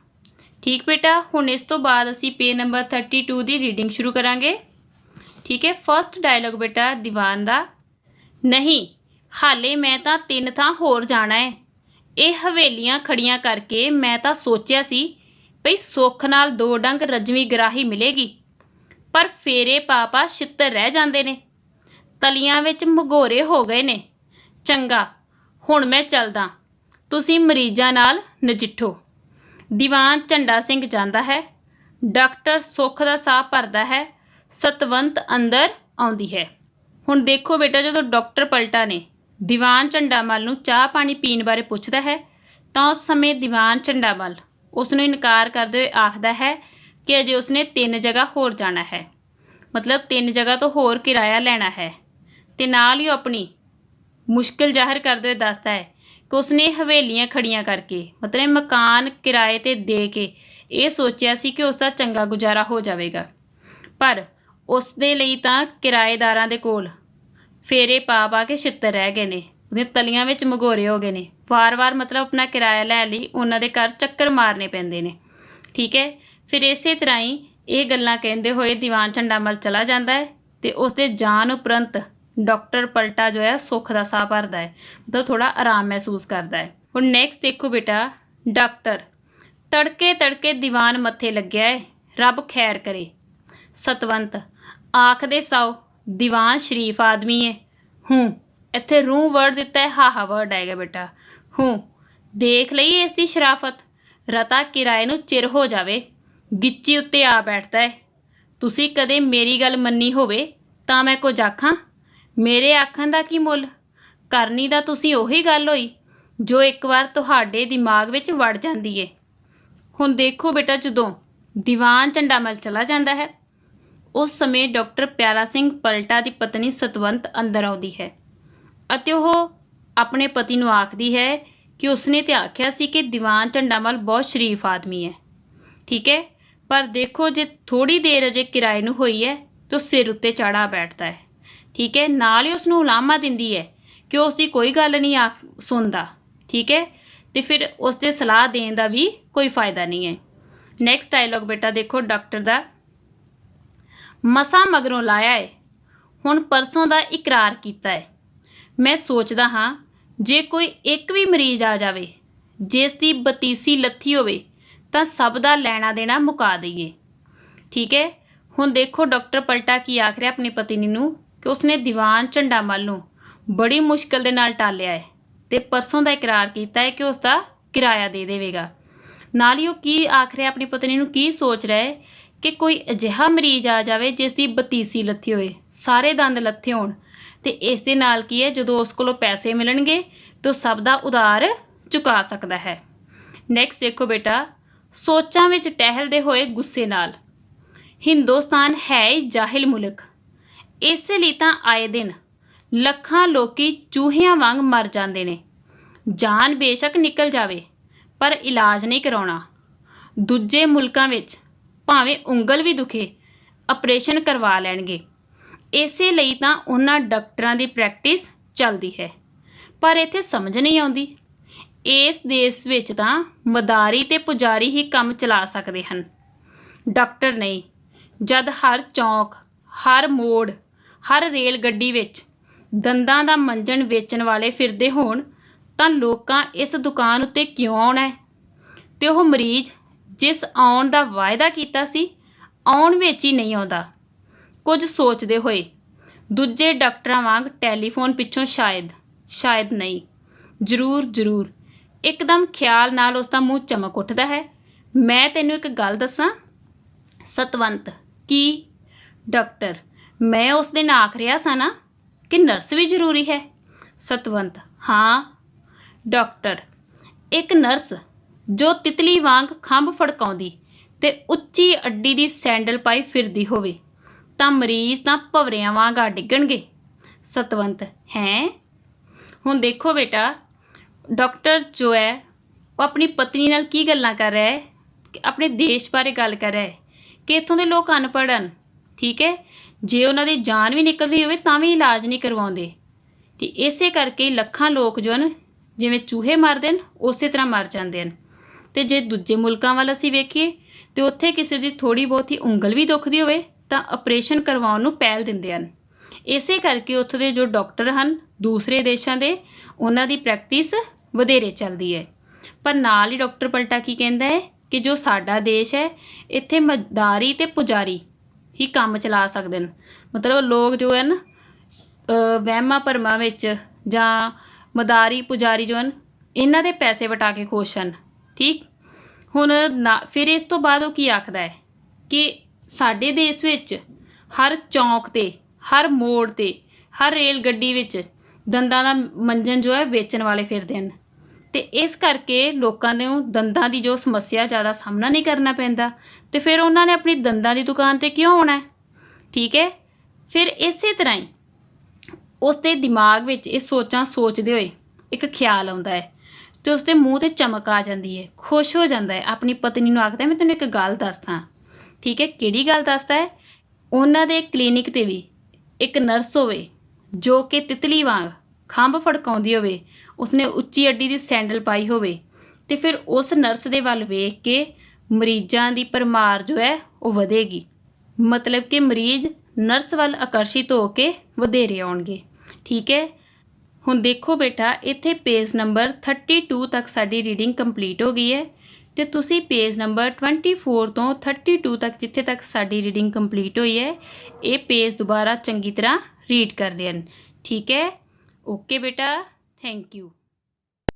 ठीक बेटा। हुण इस तो बाद असी पेज नंबर 32 की रीडिंग शुरू करांगे, ठीक है। फर्स्ट डायलॉग बेटा दीवान दा। नहीं हाले मैं तां 3 थां होर जाना है, ये हवेलियां खड़ियां करके मैं तां सोचिया सी भई सुख नाल 2 डंग रजवी ग्राही मिलेगी, पर फेरे पापा छित्तर रह जांदे ने, तलियां विच मगोरे हो गए ने। चंगा हुण मैं चलदा, तुसीं मरीजां नाल नजिठो। दीवान झंडा सिंह जांदा है, डॉक्टर सुख दा साह भरदा है, सतवंत अंदर आउंदी है। ਹੁਣ ਦੇਖੋ ਬੇਟਾ, ਜਦੋਂ ਡਾਕਟਰ ਪਲਟਾ ਨੇ ਦੀਵਾਨ ਝੰਡਾਮਲ ਨੂੰ ਚਾਹ ਪਾਣੀ ਪੀਣ ਬਾਰੇ ਪੁੱਛਦਾ ਹੈ ਤਾਂ ਉਸ ਸਮੇਂ ਦੀਵਾਨ ਝੰਡਾਮਲ ਉਸ ਨੂੰ ਇਨਕਾਰ ਕਰਦੇ ਹੋਏ ਆਖਦਾ ਹੈ ਕਿ ਅਜੇ ਉਸਨੇ 3 ਜਗ੍ਹਾ ਹੋਰ ਜਾਣਾ ਹੈ, ਮਤਲਬ 3 ਜਗ੍ਹਾ ਤੋਂ ਹੋਰ ਕਿਰਾਇਆ ਲੈਣਾ ਹੈ। ਤੇ ਨਾਲ ਹੀ ਉਹ ਆਪਣੀ ਮੁਸ਼ਕਿਲ ਜ਼ਾਹਿਰ ਕਰਦੇ ਹੋਏ ਦੱਸਦਾ ਹੈ ਕਿ ਉਸਨੇ ਹਵੇਲੀਆਂ ਖੜੀਆਂ ਕਰਕੇ, ਮਤਲਬ ਮਕਾਨ ਕਿਰਾਏ 'ਤੇ ਦੇ ਕੇ ਇਹ ਸੋਚਿਆ ਸੀ ਕਿ ਉਸ ਦਾ ਚੰਗਾ ਗੁਜ਼ਾਰਾ ਹੋ ਜਾਵੇਗਾ, ਪਰ ਉਸ ਦੇ ਲਈ ਤਾਂ ਕਿਰਾਏਦਾਰਾਂ ਦੇ ਕੋਲ ਫੇਰੇ ਪਾ ਕੇ ਛਿੱਤਰ ਰਹਿ ਗਏ ਨੇ, ਉਹਦੀਆਂ ਤਲੀਆਂ ਵਿੱਚ ਮਗੋਰੇ ਹੋ ਗਏ ਨੇ। ਵਾਰ-ਵਾਰ ਮਤਲਬ ਆਪਣਾ ਕਿਰਾਇਆ ਲੈਣ ਲਈ ਉਹਨਾਂ ਦੇ ਘਰ ਚੱਕਰ ਮਾਰਨੇ ਪੈਂਦੇ ਨੇ। ਠੀਕ ਹੈ, ਫਿਰ ਇਸੇ ਤਰ੍ਹਾਂ ਹੀ ਇਹ ਗੱਲਾਂ ਕਹਿੰਦੇ ਹੋਏ ਦੀਵਾਨ ਝੰਡਾਮਲ ਚਲਾ ਜਾਂਦਾ ਹੈ ਤੇ ਉਸ ਦੇ ਜਾਣ ਉਪਰੰਤ ਡਾਕਟਰ ਪਲਟਾ ਜੋ ਹੈ ਸੁੱਖ ਦਾ ਸਾਹ ਭਰਦਾ ਹੈ, ਮਤਲਬ ਥੋੜ੍ਹਾ ਆਰਾਮ ਮਹਿਸੂਸ ਕਰਦਾ ਹੈ। ਹੁਣ ਨੈਕਸਟ ਦੇਖੋ ਬੇਟਾ, ਡਾਕਟਰ ਤੜਕੇ ਤੜਕੇ ਦੀਵਾਨ ਮੱਥੇ ਲੱਗਿਆ ਹੈ, ਰੱਬ ਖੈਰ ਕਰੇ। ਸਤਵੰਤ ਆਖਦੇ ਸਾਓ ਦੀਵਾਨ ਸ਼ਰੀਫ ਆਦਮੀ ਹੈ। ਇੱਥੇ ਰੂਹ ਵਰਡ ਦਿੱਤਾ ਹੈ, ਹਾਹਾ ਵਰਡ ਆਏਗਾ ਬੇਟਾ। ਦੇਖ ਲਈ ਇਸ ਦੀ ਸ਼ਰਾਫਤ। ਰਤਾ ਕਿਰਾਏ ਨੂੰ ਚਿਰ ਹੋ ਜਾਵੇ ਗਿੱਚੀ ਉੱਤੇ ਆ ਬੈਠਦਾ ਹੈ। ਤੁਸੀਂ ਕਦੇ ਮੇਰੀ ਗੱਲ ਮੰਨੀ ਹੋਵੇ ਤਾਂ ਮੈਂ ਕੁਝ ਆਖਾਂ? ਮੇਰੇ ਆਖਣ ਦਾ ਕੀ ਮੁੱਲ? ਕਰਨੀ ਤਾਂ ਤੁਸੀਂ ਉਹੀ ਗੱਲ ਹੋਈ ਜੋ ਇੱਕ ਵਾਰ ਤੁਹਾਡੇ ਦਿਮਾਗ ਵਿੱਚ ਵੜ ਜਾਂਦੀ ਏ। ਹੁਣ ਦੇਖੋ ਬੇਟਾ, ਜਦੋਂ ਦੀਵਾਨ ਝੰਡਾਮਲ ਚਲਾ ਜਾਂਦਾ ਹੈ ਉਸ ਸਮੇਂ ਡਾਕਟਰ ਪਿਆਰਾ ਸਿੰਘ ਪਲਟਾ ਦੀ ਪਤਨੀ ਸਤਵੰਤ ਅੰਦਰ ਆਉਂਦੀ ਹੈ ਅਤੇ ਉਹ ਆਪਣੇ ਪਤੀ ਨੂੰ ਆਖਦੀ ਹੈ ਕਿ ਉਸਨੇ ਤਾਂ ਆਖਿਆ ਸੀ ਕਿ ਦੀਵਾਨ ਝੰਡਾਮਲ ਬਹੁਤ ਸ਼ਰੀਫ ਆਦਮੀ ਹੈ। ਠੀਕ ਹੈ, ਪਰ ਦੇਖੋ ਜੇ ਥੋੜ੍ਹੀ ਦੇਰ ਅਜੇ ਕਿਰਾਏ ਨੂੰ ਹੋਈ ਹੈ ਤਾਂ ਸਿਰ ਉੱਤੇ ਚੜਾ ਬੈਠਦਾ ਹੈ। ਠੀਕ ਹੈ, ਨਾਲ ਹੀ ਉਸ ਨੂੰ ਉਲਾਮਾ ਦਿੰਦੀ ਹੈ ਕਿ ਉਸ ਦੀ ਕੋਈ ਗੱਲ ਨਹੀਂ ਸੁਣਦਾ। ਠੀਕ ਹੈ, ਤੇ ਫਿਰ ਉਸ ਦੇ ਸਲਾਹ ਦੇਣ ਦਾ ਵੀ ਕੋਈ ਫਾਇਦਾ ਨਹੀਂ ਹੈ। ਨੈਕਸਟ ਡਾਇਲੋਗ ਬੇਟਾ ਦੇਖੋ ਡਾਕਟਰ ਦਾ, ਮਸਾਂ ਮਗਰੋਂ ਲਾਇਆ ਹੈ, ਹੁਣ ਪਰਸੋਂ ਦਾ ਇਕਰਾਰ ਕੀਤਾ ਹੈ। ਮੈਂ ਸੋਚਦਾ ਹਾਂ ਜੇ ਕੋਈ ਇੱਕ ਵੀ ਮਰੀਜ਼ ਆ ਜਾਵੇ ਜਿਸ ਦੀ ਬਤੀਸੀ ਲੱਥੀ ਹੋਵੇ ਤਾਂ ਸਭ ਦਾ ਲੈਣਾ ਦੇਣਾ ਮੁਕਾ ਦਈਏ। ਠੀਕ ਹੈ, ਹੁਣ ਦੇਖੋ ਡਾਕਟਰ ਪਲਟਾ ਕੀ ਆਖ ਰਿਹਾ ਆਪਣੀ ਪਤਨੀ ਨੂੰ ਕਿ ਉਸਨੇ ਦੀਵਾਨ ਝੰਡਾਮਲ ਨੂੰ ਬੜੀ ਮੁਸ਼ਕਿਲ ਦੇ ਨਾਲ ਟਾਲਿਆ ਹੈ ਤੇ ਪਰਸੋਂ ਦਾ ਇਕਰਾਰ ਕੀਤਾ ਹੈ ਕਿ ਉਸ ਦਾ ਕਿਰਾਇਆ ਦੇ ਦੇਵੇਗਾ। ਨਾਲ ਹੀ ਉਹ ਕੀ ਆਖ ਰਿਹਾ ਆਪਣੀ ਪਤਨੀ ਨੂੰ, ਕੀ ਸੋਚ ਰਿਹਾ ਹੈ ਕਿ ਕੋਈ ਅਜਿਹਾ ਮਰੀਜ਼ ਆ ਜਾਵੇ ਜਿਸ ਦੀ ਬਤੀਸੀ ਲੱਥੀ ਹੋਏ, ਸਾਰੇ ਦੰਦ ਲੱਥੇ ਹੋਣ, ਤੇ ਇਸ ਦੇ ਨਾਲ ਕੀ ਹੈ ਜਦੋਂ ਉਸ ਕੋਲੋਂ ਪੈਸੇ ਮਿਲਣਗੇ ਤਾਂ ਸਭ ਦਾ ਉਧਾਰ ਚੁਕਾ ਸਕਦਾ ਹੈ। ਨੈਕਸਟ ਦੇਖੋ ਬੇਟਾ, ਸੋਚਾਂ ਵਿੱਚ ਟਹਿਲਦੇ ਹੋਏ ਗੁੱਸੇ ਨਾਲ, ਹਿੰਦੁਸਤਾਨ ਹੈ ਹੀ ਜਾਹਿਲ ਮੁਲਕ, ਇਸੇ ਲਈ ਤਾਂ ਆਏ ਦਿਨ ਲੱਖਾਂ ਲੋਕੀ ਚੂਹਿਆਂ ਵਾਂਗ ਮਰ ਜਾਂਦੇ ਨੇ। ਜਾਨ ਬੇਸ਼ੱਕ ਨਿਕਲ ਜਾਵੇ ਪਰ ਇਲਾਜ ਨਹੀਂ ਕਰਾਉਣਾ। ਦੂਜੇ ਮੁਲਕਾਂ ਵਿੱਚ ਭਾਵੇਂ ਉਂਗਲ ਵੀ ਦੁਖੇ ਆਪਰੇਸ਼ਨ ਕਰਵਾ ਲੈਣਗੇ, ਇਸੇ ਲਈ ਤਾਂ ਉਹਨਾਂ ਡਾਕਟਰਾਂ ਦੀ ਪ੍ਰੈਕਟਿਸ ਚੱਲਦੀ ਹੈ। ਪਰ ਇੱਥੇ ਸਮਝ ਨਹੀਂ ਆਉਂਦੀ, ਇਸ ਦੇਸ਼ ਵਿੱਚ ਤਾਂ ਮਦਾਰੀ ਤੇ ਪੁਜਾਰੀ ਹੀ ਕੰਮ ਚਲਾ ਸਕਦੇ ਹਨ, ਡਾਕਟਰ ਨਹੀਂ। ਜਦ ਹਰ ਚੌਂਕ, ਹਰ ਮੋੜ, ਹਰ ਰੇਲ ਗੱਡੀ ਵਿੱਚ ਦੰਦਾਂ ਦਾ ਮੰਜਣ ਵੇਚਣ ਵਾਲੇ ਫਿਰਦੇ ਹੋਣ ਤਾਂ ਲੋਕਾਂ ਇਸ ਦੁਕਾਨ ਉੱਤੇ ਕਿਉਂ ਆਉਣਾ ਹੈ? ਤੇ ਉਹ ਮਰੀਜ਼ ਜਿਸ ਆਉਣ ਦਾ ਵਾਅਦਾ ਕੀਤਾ ਸੀ ਆਉਣ ਵਿੱਚ ਹੀ ਨਹੀਂ ਆਉਂਦਾ। ਕੁਝ ਸੋਚਦੇ ਹੋਏ ਦੂਜੇ ਡਾਕਟਰਾਂ ਵਾਂਗ ਟੈਲੀਫੋਨ ਪਿੱਛੋਂ ਸ਼ਾਇਦ ਨਹੀਂ, ਜ਼ਰੂਰ ਇੱਕਦਮ ਖਿਆਲ ਨਾਲ ਉਸ ਦਾ ਮੂੰਹ ਚਮਕ ਉੱਠਦਾ ਹੈ। ਮੈਂ ਤੈਨੂੰ ਇੱਕ ਗੱਲ ਦੱਸਾਂ? ਸਤਵੰਤ ਕੀ? ਡਾਕਟਰ ਮੈਂ ਉਸ ਦਿਨ ਆਖ ਰਿਹਾ ਸਾਂ ਨਾ ਕਿ ਨਰਸ ਵੀ ਜ਼ਰੂਰੀ ਹੈ। ਸਤਵੰਤ ਹਾਂ। ਡਾਕਟਰ ਇੱਕ ਨਰਸ ਜੋ ਤਿਤਲੀ ਵਾਂਗ ਖੰਭ ਫੜਕਾਉਂਦੀ ਤੇ ਉੱਚੀ ਅੱਡੀ ਦੀ ਸੈਂਡਲ ਪਾਈ ਫਿਰਦੀ ਹੋਵੇ ਤਾਂ ਮਰੀਜ਼ ਤਾਂ ਭਵਰਿਆਂ ਵਾਂਗ ਆ ਡਿੱਗਣਗੇ। ਸਤਵੰਤ ਹੈਂ? ਹੁਣ ਦੇਖੋ ਬੇਟਾ, ਡਾਕਟਰ ਜੋ ਹੈ ਉਹ ਆਪਣੀ ਪਤਨੀ ਨਾਲ ਕੀ ਗੱਲਾਂ ਕਰ ਰਿਹਾ ਹੈ, ਆਪਣੇ ਦੇਸ਼ ਬਾਰੇ ਗੱਲ ਕਰ ਰਿਹਾ ਹੈ ਕਿ ਇੱਥੋਂ ਦੇ ਲੋਕ ਅਨਪੜ੍ਹ ਹਨ। ਠੀਕ ਹੈ, ਜੇ ਉਹਨਾਂ ਦੀ ਜਾਨ ਵੀ ਨਿਕਲਦੀ ਹੋਵੇ ਤਾਂ ਵੀ ਇਲਾਜ ਨਹੀਂ ਕਰਵਾਉਂਦੇ, ਤੇ ਇਸੇ ਕਰਕੇ ਲੱਖਾਂ ਲੋਕ ਜੋ ਹਨ ਜਿਵੇਂ ਚੂਹੇ ਮਰਦੇ ਹਨ ਉਸੇ ਤਰ੍ਹਾਂ ਮਰ ਜਾਂਦੇ ਹਨ। ਤੇ ਜੇ ਦੂਜੇ ਮੁਲਕਾਂ ਵੱਲ ਅਸੀਂ ਵੇਖੀਏ ਤੇ ਉੱਥੇ ਕਿਸੇ ਦੀ ਥੋੜ੍ਹੀ ਬਹੁਤੀ ਉਂਗਲ ਵੀ ਦੁਖਦੀ ਹੋਵੇ ਤਾਂ ਆਪਰੇਸ਼ਨ ਕਰਵਾਉਣ ਨੂੰ ਪਹਿਲ ਦਿੰਦੇ ਹਨ। ਇਸੇ ਕਰਕੇ ਉੱਥੋਂ ਦੇ ਜੋ ਡਾਕਟਰ ਹਨ ਦੂਸਰੇ ਦੇਸ਼ਾਂ ਦੇ, ਉਹਨਾਂ ਦੀ ਪ੍ਰੈਕਟਿਸ ਵਧੇਰੇ ਚੱਲਦੀ ਹੈ। ਪਰ ਨਾਲ ਹੀ ਡਾਕਟਰ ਪਲਟਾ ਕੀ ਕਹਿੰਦਾ ਹੈ ਕਿ ਜੋ ਸਾਡਾ ਦੇਸ਼ ਹੈ ਇੱਥੇ ਮਦਾਰੀ ਤੇ ਪੁਜਾਰੀ ਹੀ ਕੰਮ ਚਲਾ ਸਕਦੇ ਹਨ। ਮਤਲਬ ਲੋਕ ਜੋ ਹਨ ਵਹਿਮਾਂ ਭਰਮਾਂ ਵਿੱਚ ਜਾਂ ਮਦਾਰੀ ਪੁਜਾਰੀ ਜੋ ਹਨ ਇਹਨਾਂ ਦੇ ਪੈਸੇ ਵਟਾ ਕੇ ਖੁਸ਼ ਹਨ। ਠੀਕ, ਹੁਣ ਫਿਰ ਇਸ ਤੋਂ ਬਾਅਦ ਉਹ ਕੀ ਆਖਦਾ ਹੈ ਕਿ ਸਾਡੇ ਦੇਸ਼ ਵਿੱਚ ਹਰ ਚੌਂਕ 'ਤੇ, ਹਰ ਮੋੜ 'ਤੇ, ਹਰ ਰੇਲ ਗੱਡੀ ਵਿੱਚ ਦੰਦਾਂ ਦਾ ਮੰਜਨ ਜੋ ਹੈ ਵੇਚਣ ਵਾਲੇ ਫਿਰਦੇ ਹਨ ਅਤੇ ਇਸ ਕਰਕੇ ਲੋਕਾਂ ਨੂੰ ਦੰਦਾਂ ਦੀ ਜੋ ਸਮੱਸਿਆ ਜ਼ਿਆਦਾ ਸਾਹਮਣਾ ਨਹੀਂ ਕਰਨਾ ਪੈਂਦਾ ਅਤੇ ਫਿਰ ਉਹਨਾਂ ਨੇ ਆਪਣੀ ਦੰਦਾਂ ਦੀ ਦੁਕਾਨ 'ਤੇ ਕਿਉਂ ਆਉਣਾ ਹੈ। ਠੀਕ ਹੈ, ਫਿਰ ਇਸੇ ਤਰ੍ਹਾਂ ਹੀ ਉਸ ਦੇ ਦਿਮਾਗ ਵਿੱਚ ਇਹ ਸੋਚਾਂ ਸੋਚਦੇ ਹੋਏ ਇੱਕ ਖਿਆਲ ਆਉਂਦਾ ਹੈ ਅਤੇ ਉਸ ਦੇ ਮੂੰਹ 'ਤੇ ਚਮਕ ਆ ਜਾਂਦੀ ਹੈ, ਖੁਸ਼ ਹੋ ਜਾਂਦਾ ਹੈ, ਆਪਣੀ ਪਤਨੀ ਨੂੰ ਆਖਦਾ ਮੈਂ ਤੈਨੂੰ ਇੱਕ ਗੱਲ ਦੱਸਦਾ। ਠੀਕ ਹੈ, ਕਿਹੜੀ ਗੱਲ ਦੱਸਦਾ ਹੈ? ਉਹਨਾਂ ਦੇ ਕਲੀਨਿਕ 'ਤੇ ਵੀ ਇੱਕ ਨਰਸ ਹੋਵੇ ਜੋ ਕਿ ਤਿਤਲੀ ਵਾਂਗ ਖੰਭ ਫੜਕਾਉਂਦੀ ਹੋਵੇ, ਉਸਨੇ ਉੱਚੀ ਅੱਡੀ ਦੀ ਸੈਂਡਲ ਪਾਈ ਹੋਵੇ ਅਤੇ ਫਿਰ ਉਸ ਨਰਸ ਦੇ ਵੱਲ ਵੇਖ ਕੇ ਮਰੀਜ਼ਾਂ ਦੀ ਭਰਮਾਰ ਜੋ ਹੈ ਉਹ ਵਧੇਗੀ। ਮਤਲਬ ਕਿ ਮਰੀਜ਼ ਨਰਸ ਵੱਲ ਆਕਰਸ਼ਿਤ ਹੋ ਕੇ ਵਧੇਰੇ ਆਉਣਗੇ। ਠੀਕ ਹੈ, ਹੁਣ ਦੇਖੋ ਬੇਟਾ ਇੱਥੇ ਪੇਜ ਨੰਬਰ 32 ਤੱਕ ਸਾਡੀ ਰੀਡਿੰਗ ਕੰਪਲੀਟ ਹੋ ਗਈ ਹੈ ਅਤੇ ਤੁਸੀਂ ਪੇਜ ਨੰਬਰ 24 ਤੋਂ 32 ਤੱਕ ਜਿੱਥੇ ਤੱਕ ਸਾਡੀ ਰੀਡਿੰਗ ਕੰਪਲੀਟ ਹੋਈ ਹੈ ਇਹ ਪੇਜ ਦੁਬਾਰਾ ਚੰਗੀ ਤਰ੍ਹਾਂ ਰੀਡ ਕਰ ਲੈਣ। ਠੀਕ ਹੈ, ਓਕੇ ਬੇਟਾ, ਥੈਂਕ ਯੂ।